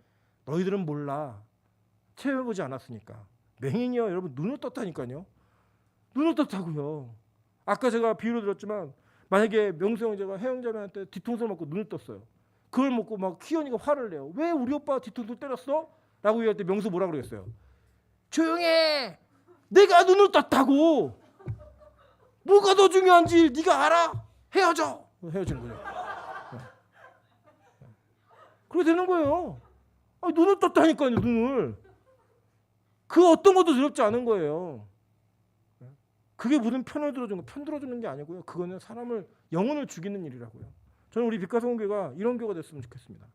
너희들은 몰라. 체험해보지 않았으니까. 맹인이요, 여러분 눈을 떴다니까요. 눈을 떴다고요. 아까 제가 비유로 들었지만, 만약에 명수 형제가 혜영자매한테 뒤통수를 맞고 눈을 떴어요. 그걸 먹고 막 희연이가 화를 내요. 왜 우리 오빠 뒤통수 때렸어? 라고 얘기할 때 명수 뭐라 그러겠어요? 조용해. 내가 눈을 떴다고. 뭐가 더 중요한지 네가 알아? 헤어져. 헤어지는 거죠. 그렇게 되는 거예요. 눈을 떴다니까요, 눈을. 그 어떤 것도 두렵지 않은 거예요. 그게 무슨 편 들어주는 게 아니고요. 그거는 사람을, 영혼을 죽이는 일이라고요. 저는 우리 빛가성교회가 이런 교회가 됐으면 좋겠습니다.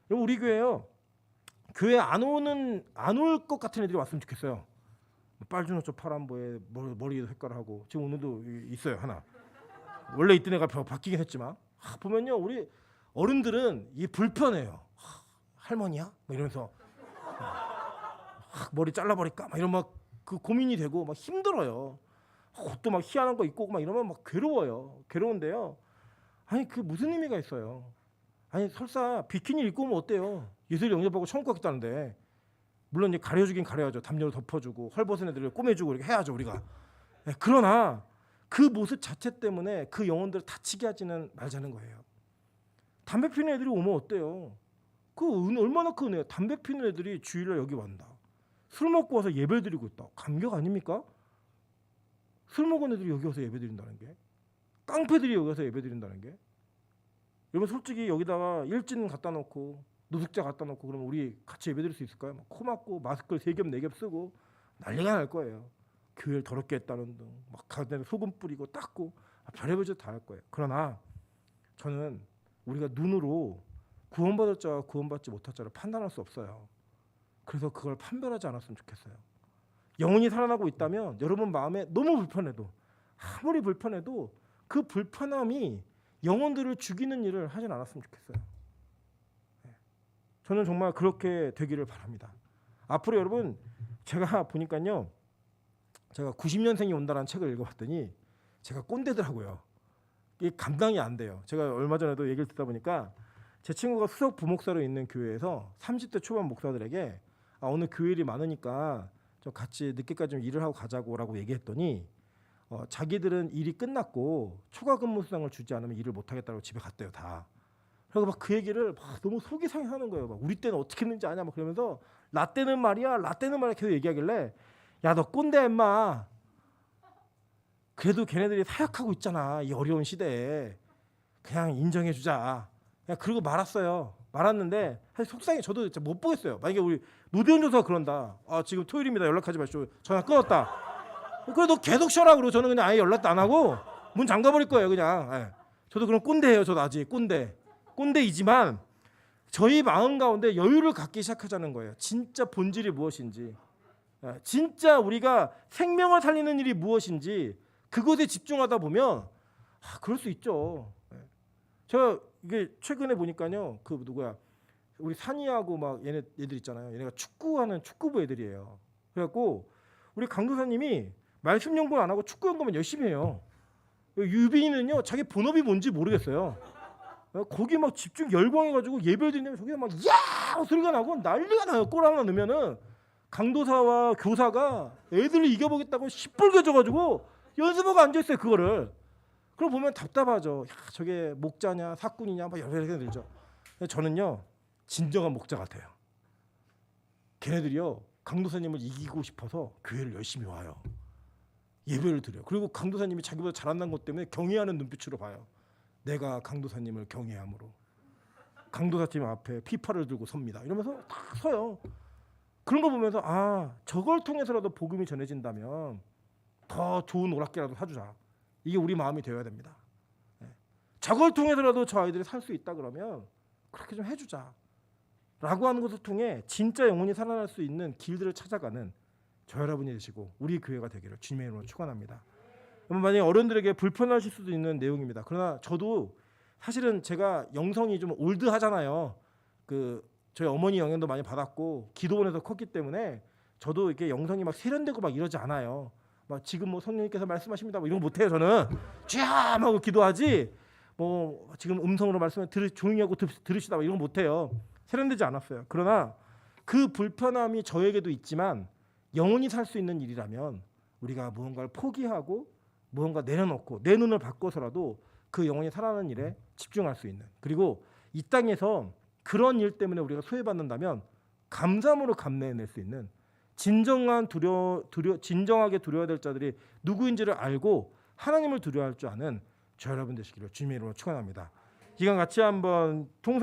여러분, 우리 교회요, 교회 안 올 것 같은 애들이 왔으면 좋겠어요. 빨주노초 파란보에 머리도 색깔하고, 지금 오늘도 있어요, 하나. 원래 있던 애가 바뀌긴 했지만, 보면요, 우리 어른들은 이게 불편해요. 할머니야? 막 이러면서 머리 잘라버릴까? 막 이런 그 고민이 되고 막 힘들어요. 옷도 막 희한한 거 입고 막 이러면 막 괴로워요. 괴로운데요. 아니, 그 무슨 의미가 있어요? 아니, 설사 비키니 입고 오면 어때요? 예수를 영접하고 천국 가겠다는데. 물론 이제 가려주긴 가려야죠. 담요로 덮어주고 헐벗은 애들을 꼬매주고 이렇게 해야죠, 우리가. 그러나 그 모습 자체 때문에 그 영혼들을 다치게 하지는 말자는 거예요. 담배 피는 애들이 오면 어때요? 얼마나 큰 은혜야. 담배 피는 애들이 주일날 여기 왔다. 술 먹고 와서 예배 드리고 있다. 감격 아닙니까? 술 먹은 애들이 여기 와서 예배 드린다는 게, 깡패들이 여기 와서 예배 드린다는 게. 여러분, 솔직히 여기다가 일진 갖다 놓고 노숙자 갖다 놓고 그러면 우리 같이 예배 드릴 수 있을까요? 코 막고 마스크를 3겹 4겹 쓰고 난리가 날 거예요. 교회를 더럽게 했다는 등 막 가운데 소금 뿌리고 닦고 별의별 짓 다 할 거예요. 그러나 저는 우리가 눈으로 구원받을 자와 구원받지 못할 자를 판단할 수 없어요. 그래서 그걸 판별하지 않았으면 좋겠어요. 영혼이 살아나고 있다면 여러분 마음에 너무 불편해도, 아무리 불편해도 그 불편함이 영혼들을 죽이는 일을 하진 않았으면 좋겠어요. 저는 정말 그렇게 되기를 바랍니다. 앞으로 여러분, 제가 보니까요, 제가 90년생이 온다라는 책을 읽어봤더니 제가 꼰대더라고요. 이게 감당이 안 돼요. 제가 얼마 전에도 얘기를 듣다 보니까 제 친구가 수석 부목사로 있는 교회에서 30대 초반 목사들에게 오늘 교회 일이 많으니까 좀 같이 늦게까지 좀 일을 하고 가자고라고 얘기했더니 자기들은 일이 끝났고 추가 근무 수당을 주지 않으면 일을 못 하겠다고 집에 갔대요, 다. 그래서 막 그 얘기를 막 너무 속이 상해하는 거예요. 막 우리 때는 어떻게 했는지 아냐 막 그러면서 라떼는 말이야 계속 얘기하길래, 야, 너 꼰대 임마. 그래도 걔네들이 사역하고 있잖아, 이 어려운 시대에. 그냥 인정해 주자. 그냥 그러고 말았어요. 말았는데 사실 속상해. 저도 진짜 못 보겠어요. 만약에 우리 노대현 교사가 그런다. 지금 토요일입니다. 연락하지 마시오. 전화 끊었다. 그래, 너 계속 쉬어라. 그러고 저는 그냥 아예 연락도 안 하고 문 잠가버릴 거예요, 그냥. 저도 그럼 꼰대예요. 저도 아직 꼰대. 꼰대이지만 저희 마음 가운데 여유를 갖기 시작하자는 거예요. 진짜 본질이 무엇인지, 진짜 우리가 생명을 살리는 일이 무엇인지 그것에 집중하다 보면 그럴 수 있죠. 제가 이게 최근에 보니까요, 그 누구야, 우리 산이하고 막 얘들 있잖아요. 얘네가 축구하는 축구부 애들이에요. 그래갖고 우리 강도사님이 말씀 연구는 안 하고 축구 연구만 열심히 해요. 유빈이는요, 자기 본업이 뭔지 모르겠어요. 거기 막 집중 열광해가지고 예배 드리면 저기 막 야 소리가 나고 난리가 나요. 골 하나 넣으면은 강도사와 교사가 애들을 이겨보겠다고 시뻘개져가지고 연습하고 앉아 있어요. 그거를. 그걸 보면 답답하죠. 야, 저게 목자냐 사꾼이냐 막 여러 생각이 들죠. 저는요, 진정한 목자 같아요. 걔네들이요, 강도사님을 이기고 싶어서 교회를 열심히 와요. 예배를 드려요. 그리고 강도사님이 자기보다 잘한다는 것 때문에 경외하는 눈빛으로 봐요. 내가 강도사님을 경외함으로 강도사님 앞에 피파를 들고 섭니다. 이러면서 딱 서요. 그런 거 보면서 저걸 통해서라도 복음이 전해진다면 더 좋은 오락기라도 사주자. 이게 우리 마음이 되어야 됩니다. 저걸 통해서라도 저 아이들이 살 수 있다 그러면 그렇게 좀 해주자 라고 하는 것을 통해 진짜 영혼이 살아날 수 있는 길들을 찾아가는 저 여러분이 되시고 우리 교회가 되기를 주님의 이름으로 축원합니다. 만약에 어른들에게 불편하실 수도 있는 내용입니다. 그러나 저도 사실은 제가 영성이 좀 올드하잖아요. 저희 어머니 영향도 많이 받았고 기도원에서 컸기 때문에 저도 이렇게 영성이 막 세련되고 막 이러지 않아요. 막 지금 뭐 성령님께서 말씀하십니다 뭐 이런 거 못해요. 저는 쫙 하고 기도하지 뭐 지금 음성으로 말씀을 조용히 하고 들으시다 뭐 이런 거 못해요. 세련되지 않았어요. 그러나 그 불편함이 저에게도 있지만 영원히 살 수 있는 일이라면 우리가 무언가를 포기하고 무언가 내려놓고 내 눈을 바꿔서라도 그 영혼이 살아나는 일에 집중할 수 있는, 그리고 이 땅에서 그런 일 때문에 우리가 소외받는다면 감사함으로 감내해낼 수 있는 진정하게 두려워야 될 자들이 누구인지를 알고 하나님을 두려워할 줄 아는 저 여러분 되시기를 주님의 이름으로 축원합니다. 이간 같이 한번